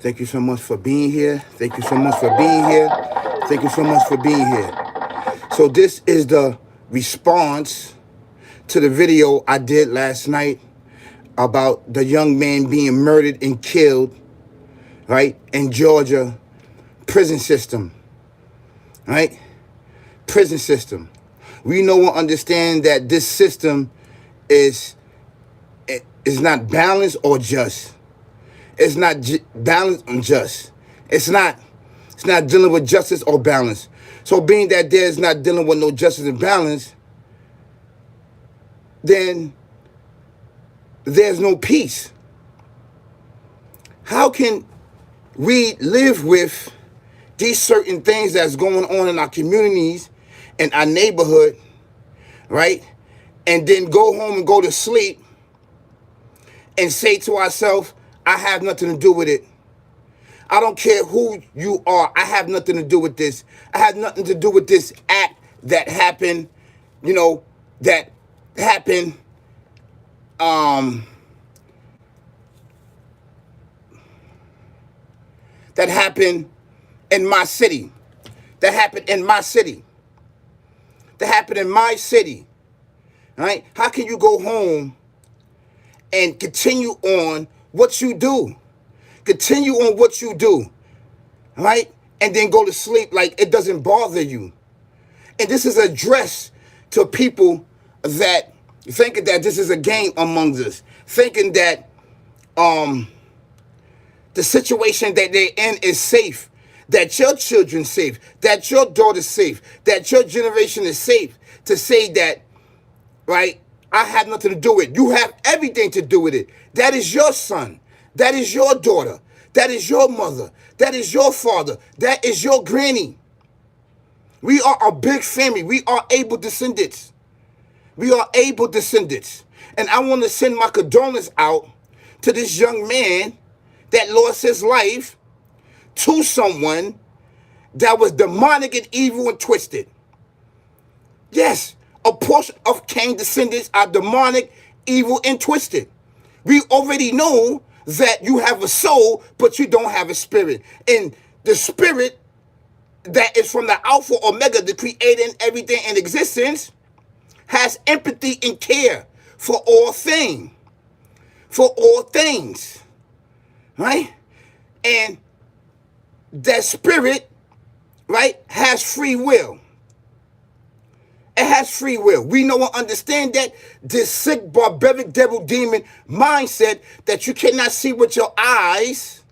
Thank you so much for being here. Thank you so much for being here. Thank you so much for being here. So this is the response to the video I did last night about the young man being murdered and killed, right, in Georgia prison system, right? Prison system. We know and understand that this system is not balanced or just. It's not balanced and just. It's not dealing with justice or balance. So being that there's not dealing with no justice and balance, then there's no peace. How can we live with these certain things that's going on in our communities and our neighborhood, right? And then go home and go to sleep and say to ourselves, I have nothing to do with it. I don't care who you are. I have nothing to do with this. I have nothing to do with this act that happened, that happened, that happened in my city. That happened in my city. That happened in my city. Right? How can you go home and continue on what you do? Continue on what you do, right? And then go to sleep like it doesn't bother you. And this is addressed to people that thinking that this is a game among us, thinking that the situation that they're in is safe, that your children's safe, that your daughter's safe, that your generation is safe, to say that, right, I have nothing to do with it. You have everything to do with it. That is your son. That is your daughter. That is your mother. That is your father. That is your granny. We are a big family. We are able descendants. We are able descendants. And I want to send my condolence out to this young man that lost his life to someone that was demonic and evil and twisted. Yes, a portion of Cain descendants are demonic, evil, and twisted. We already know that you have a soul, but you don't have a spirit. And the spirit that is from the Alpha Omega, the creator and everything in existence, has empathy and care for all things. For all things. Right? And that spirit, right, has free will. It has free will. We know and understand that this sick, barbaric, devil, demon mindset that you cannot see with your eyes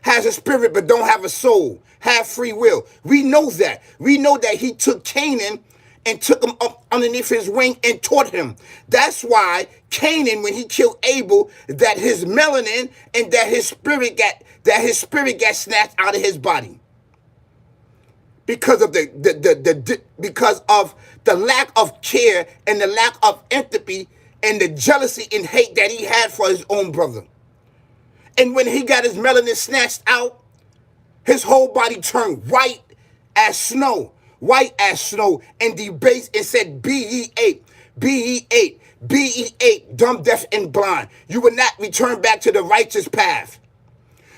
has a spirit but don't have a soul, have free will. We know that. We know that he took Canaan and took him up underneath his wing and taught him. That's why Canaan, when he killed Abel, that his melanin and that his spirit got snatched out of his body. Because of because of the lack of care and the lack of empathy and the jealousy and hate that he had for his own brother. And when he got his melanin snatched out, his whole body turned white as snow, and debased and said, be ye ate, dumb, deaf, and blind. You will not return back to the righteous path.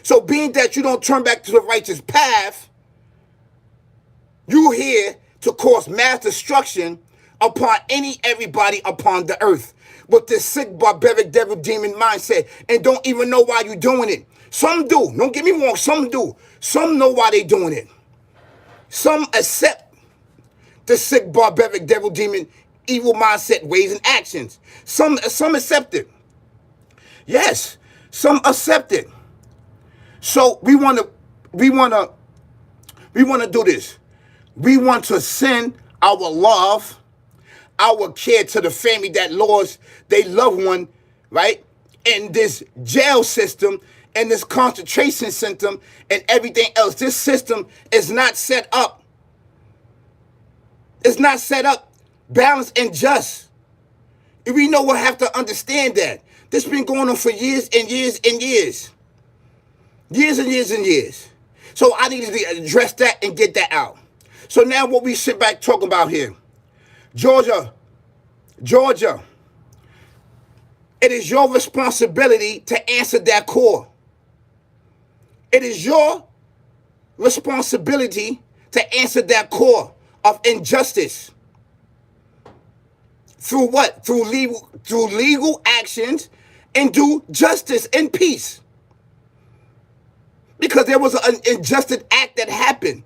So being that you don't turn back to the righteous path, you here to cause mass destruction upon everybody upon the earth with this sick, barbaric, devil, demon mindset, and don't even know why you're doing it. Some do. Don't get me wrong. Some do. Some know why they're doing it. Some accept the sick, barbaric, devil, demon, evil mindset, ways, and actions. Some accept it. Yes, some accept it. So we want to do this. We want to send our love, our care to the family that lost their loved one, right? In this jail system, in this concentration system, and everything else. This system is not set up. It's not set up balanced and just. And we know we have to understand that. This has been going on for years and years and years. Years and years and years. So I needed to address that and get that out. So now what we sit back talking about here. Georgia, it is your responsibility to answer that call. It is your responsibility to answer that call of injustice. Through what? Through legal actions and do justice and peace. Because there was an injustice act that happened.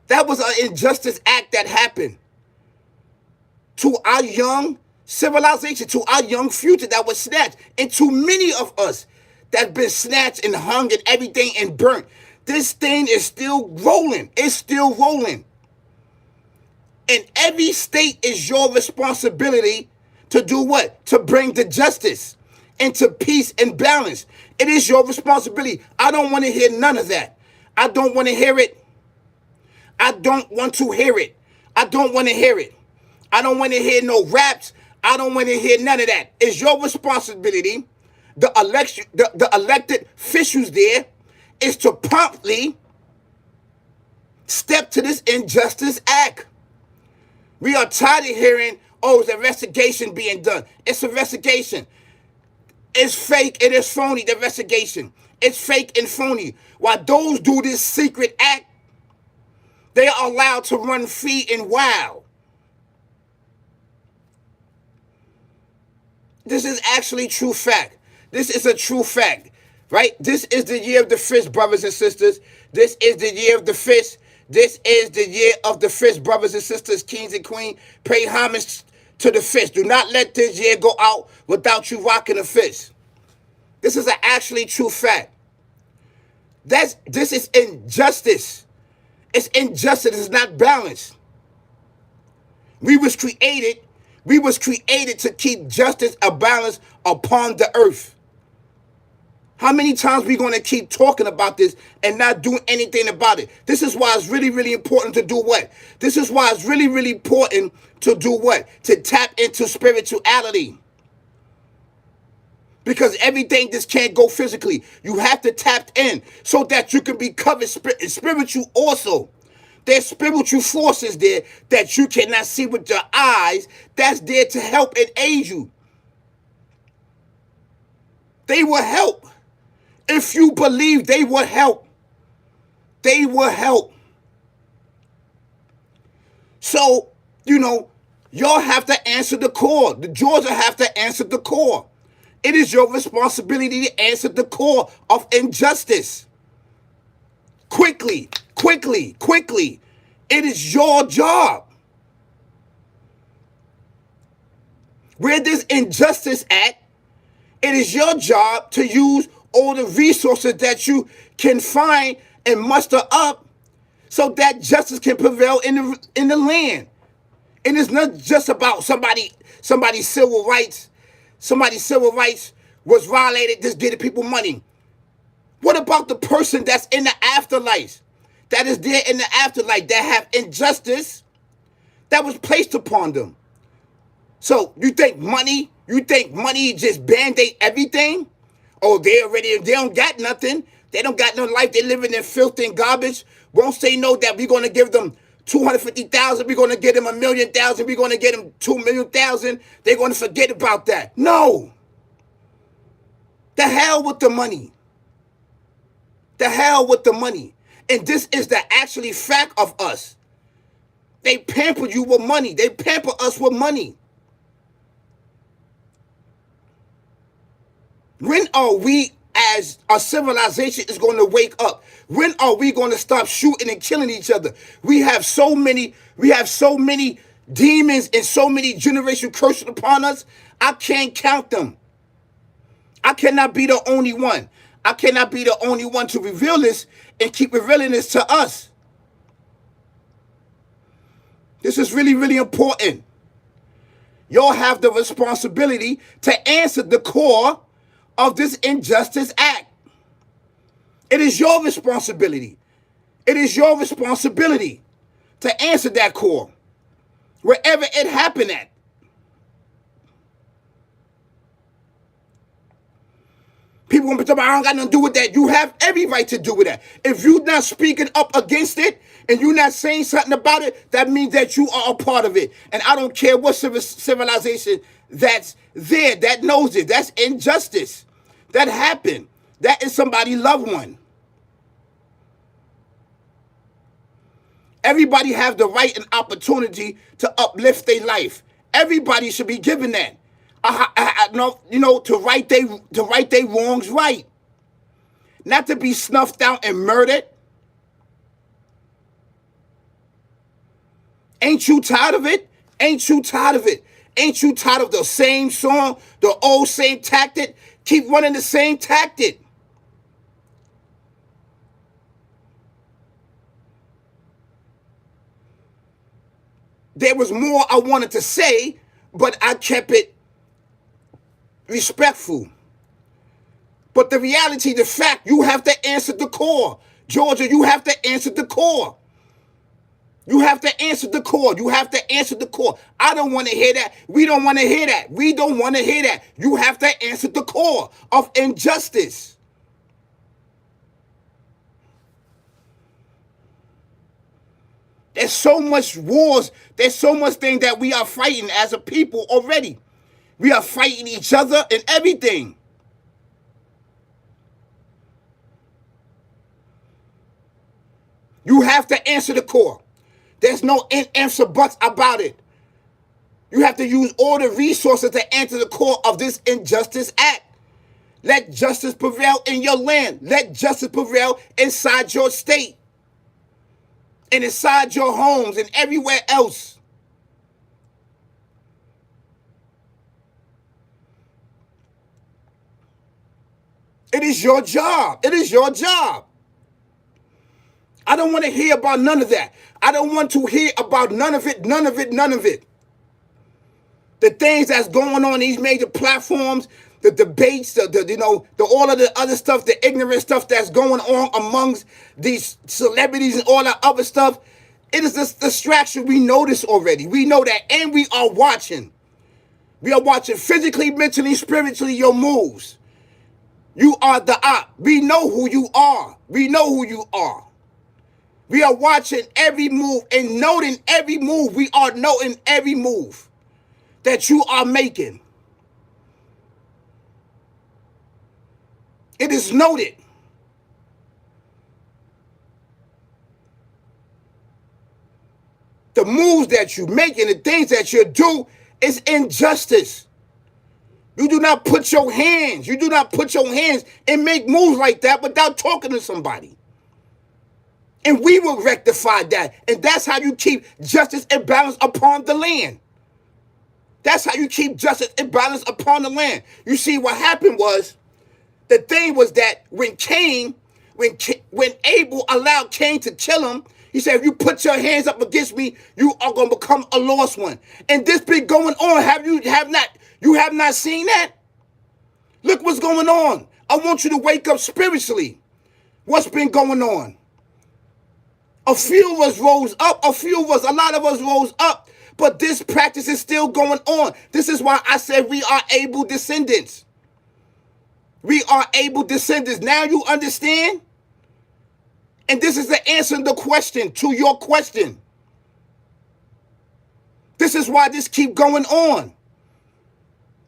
That was an injustice act that happened to our young civilization, to our young future that was snatched, and to many of us that's been snatched and hung and everything and burnt. This thing is still rolling. It's still rolling. In every state is your responsibility to do what? To bring the justice into peace and balance. It is your responsibility. I don't want to hear none of that. I don't want to hear it. I don't want to hear it. I don't want to hear it. I don't want to hear no raps. I don't want to hear none of that. It's your responsibility. The elected officials there is to promptly step to this injustice act. We are tired of hearing, oh, it's an investigation being done. It's an investigation. It's fake. It is phony, the investigation. It's fake and phony. While those do this secret act, they are allowed to run free and wild. This is actually true fact. This is a true fact, right? This is the year of the fist, brothers and sisters. This is the year of the fist. This is the year of the fist, brothers and sisters, kings and queens. Pay homage to the fist. Do not let this year go out without you rocking a fist. This is an actually true fact. This is injustice. It's injustice. It's not balance. We was created to keep justice a balance upon the earth. How many times we going to keep talking about this and not doing anything about it? This is why it's really, really important to do what? This is why it's really, really important to do what? To tap into spirituality. Because everything just can't go physically. You have to tap in so that you can be covered spiritual also. There's spiritual forces there that you cannot see with your eyes that's there to help and aid you. They will help. If you believe, they will help. They will help. So, y'all have to answer the call. The Georgia have to answer the call. It is your responsibility to answer the call of injustice. Quickly. It is your job. Where there's injustice at, it is your job to use all the resources that you can find and muster up so that justice can prevail in the land. And it's not just about somebody's civil rights. Somebody's civil rights was violated, just getting people money. What about the person that's in the afterlife? That is there in the afterlife that have injustice that was placed upon them. So you think money just band-aid everything? Oh, they don't got nothing. They don't got no life. They living in filth and garbage. Won't say no that we're going to give them 250,000. We're going to get them 1,000,000. We're going to get them 2,000,000. They're going to forget about that. No. The hell with the money. The hell with the money. And this is the actually fact of us. They pamper you with money. They pamper us with money. When are we as a civilization is going to wake up? When are we going to stop shooting and killing each other? We have so many demons and so many generational curses upon us. I can't count them. I cannot be the only one. I cannot be the only one to reveal this and keep revealing this to us. This is really, really important. Y'all have the responsibility to answer the core of this injustice act. It is your responsibility. It is your responsibility to answer that call, wherever it happened at. People going to be talking about, I don't got nothing to do with that. You have every right to do with that. If you're not speaking up against it and you're not saying something about it, that means that you are a part of it. And I don't care what civilization that's there that knows it. That's injustice. That happened. That is somebody's loved one. Everybody has the right and opportunity to uplift their life. Everybody should be given that. To right their wrongs right, not to be snuffed out and murdered. Ain't you tired of it? Ain't you tired of it? Ain't you tired of the same song, the old same tactic? Keep running the same tactic. There was more I wanted to say, but I kept it respectful. But the reality, the fact, you have to answer the core. Georgia, you have to answer the core. You have to answer the core. You have to answer the core. I don't want to hear that. We don't want to hear that. We don't want to hear that. You have to answer the core of injustice. There's so much wars. There's so much thing that we are fighting as a people already. We are fighting each other and everything. You have to answer the core. There's no ifs or buts about it. You have to use all the resources to answer the core of this injustice act. Let justice prevail in your land. Let justice prevail inside your state and inside your homes and everywhere else. It is your job. It is your job. I don't want to hear about none of that. I don't want to hear about none of it, none of it, none of it. The things that's going on these major platforms, the debates, the all of the other stuff, the ignorant stuff that's going on amongst these celebrities and all that other stuff, it is this distraction. We know this already. We know that, and we are watching. We are watching physically, mentally, spiritually, your moves. You are the op. We know who you are. We know who you are. We are watching every move and noting every move. We are noting every move that you are making. It is noted. The moves that you make and the things that you do is injustice. You do not put your hands. You do not put your hands and make moves like that without talking to somebody. And we will rectify that. And that's how you keep justice and balance upon the land. That's how you keep justice and balance upon the land. You see, what happened was, the thing was that when Abel allowed Cain to kill him, he said, if you put your hands up against me, you are going to become a lost one. And this been going on. You have not seen that? Look what's going on. I want you to wake up spiritually. What's been going on? A few of us rose up. A lot of us rose up. But this practice is still going on. This is why I said we are able descendants. We are able descendants. Now you understand? And this is the answer to the question, to your question. This is why this keep going on.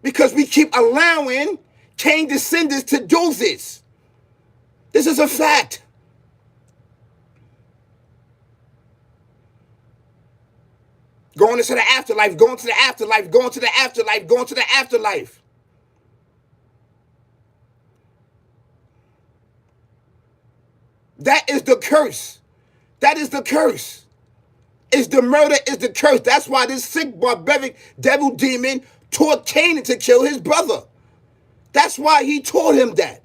Because we keep allowing Cain descendants to do this. This is a fact. Going into the afterlife, going to the afterlife, going to the afterlife, going to the afterlife. That is the curse. That is the curse. Is the murder, is the curse. That's why this sick, barbaric devil demon taught Cain to kill his brother. That's why he taught him that.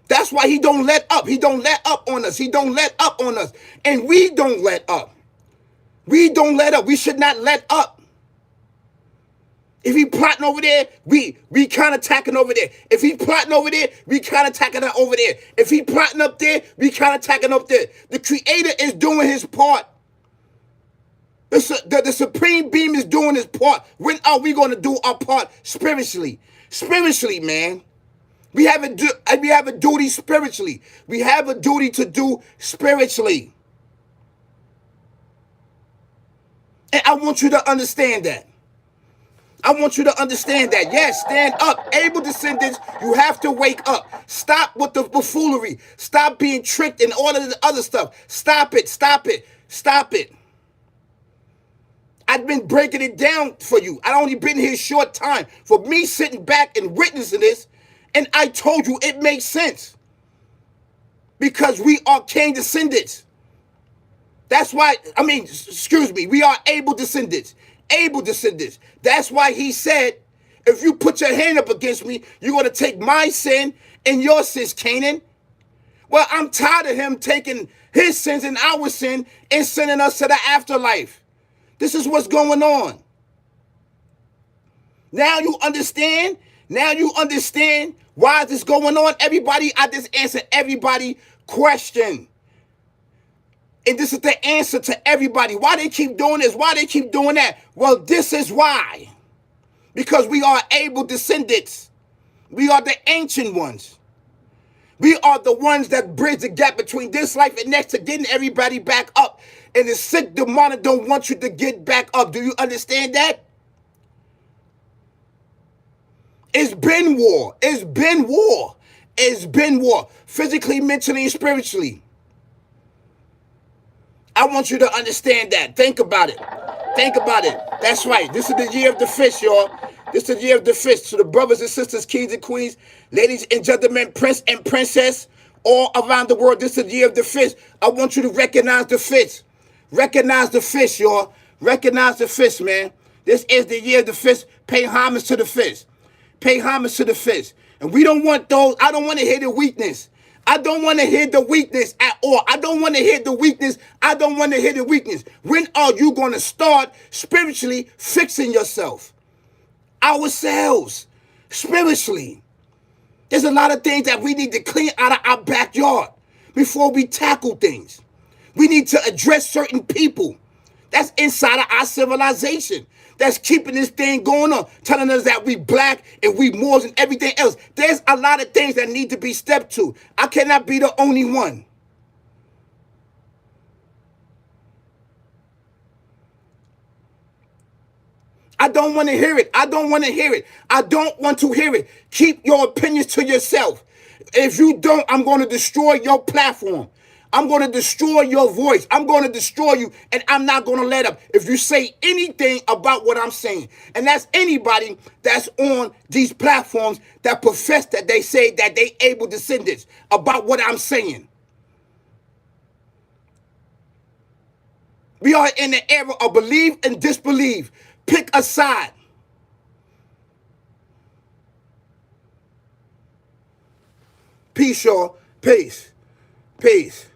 That's why he don't let up. He don't let up on us. He don't let up on us. And we don't let up. We don't let up. We should not let up. If he plotting over there, we counterattacking over there. If he plotting over there, we counterattacking over there. If he plotting up there, we counterattacking up there. The Creator is doing his part. The Supreme Being is doing his part. When are we going to do our part spiritually? Spiritually, man. We have a duty spiritually. We have a duty to do spiritually. And I want you to understand that. I want you to understand that. Yes, stand up. Able descendants, you have to wake up. Stop with the buffoonery. Stop being tricked and all of the other stuff. Stop it. Stop it. Stop it. I've been breaking it down for you. I only been here a short time. For me sitting back and witnessing this, and I told you it makes sense. Because we are Cain descendants. That's why, we are able descendants. Able descendants. That's why he said, if you put your hand up against me, you're going to take my sin and your sins, Canaan. Well, I'm tired of him taking his sins and our sin and sending us to the afterlife. This is what's going on. Now you understand? Now you understand why is this going on? Everybody, I just answered everybody question. And this is the answer to everybody. Why they keep doing this? Why they keep doing that? Well, this is why. Because we are able descendants. We are the ancient ones. We are the ones that bridge the gap between this life and next to getting everybody back up. And the sick demonic don't want you to get back up. Do you understand that? It's been war. It's been war. It's been war. Physically, mentally, and spiritually. I want you to understand that. Think about it. Think about it. That's right. This is the year of the fish, y'all. This is the year of the fish. So the brothers and sisters, kings and queens, ladies and gentlemen, prince and princess, all around the world, this is the year of the fish. I want you to recognize the fish. Recognize the fish, y'all. Recognize the fish, man. This is the year of the fish. Pay homage to the fish. Pay homage to the fish. And we don't want those. I don't want to hear the weakness. I don't want to hear the weakness at all. I don't want to hear the weakness. I don't want to hear the weakness. When are you going to start spiritually fixing yourself? Ourselves. Spiritually. There's a lot of things that we need to clean out of our backyard before we tackle things. We need to address certain people that's inside of our civilization that's keeping this thing going on, telling us that we black and we Moors and everything else. There's a lot of things that need to be stepped to. I cannot be the only one. I don't want to hear it. I don't want to hear it. I don't want to hear it. Keep your opinions to yourself. If you don't, I'm going to destroy your platform. I'm going to destroy your voice. I'm going to destroy you, and I'm not going to let up if you say anything about what I'm saying. And that's anybody that's on these platforms that profess that they say that they able descendants about what I'm saying. We are in the era of believe and disbelieve. Pick a side. Peace, y'all. Peace. Peace.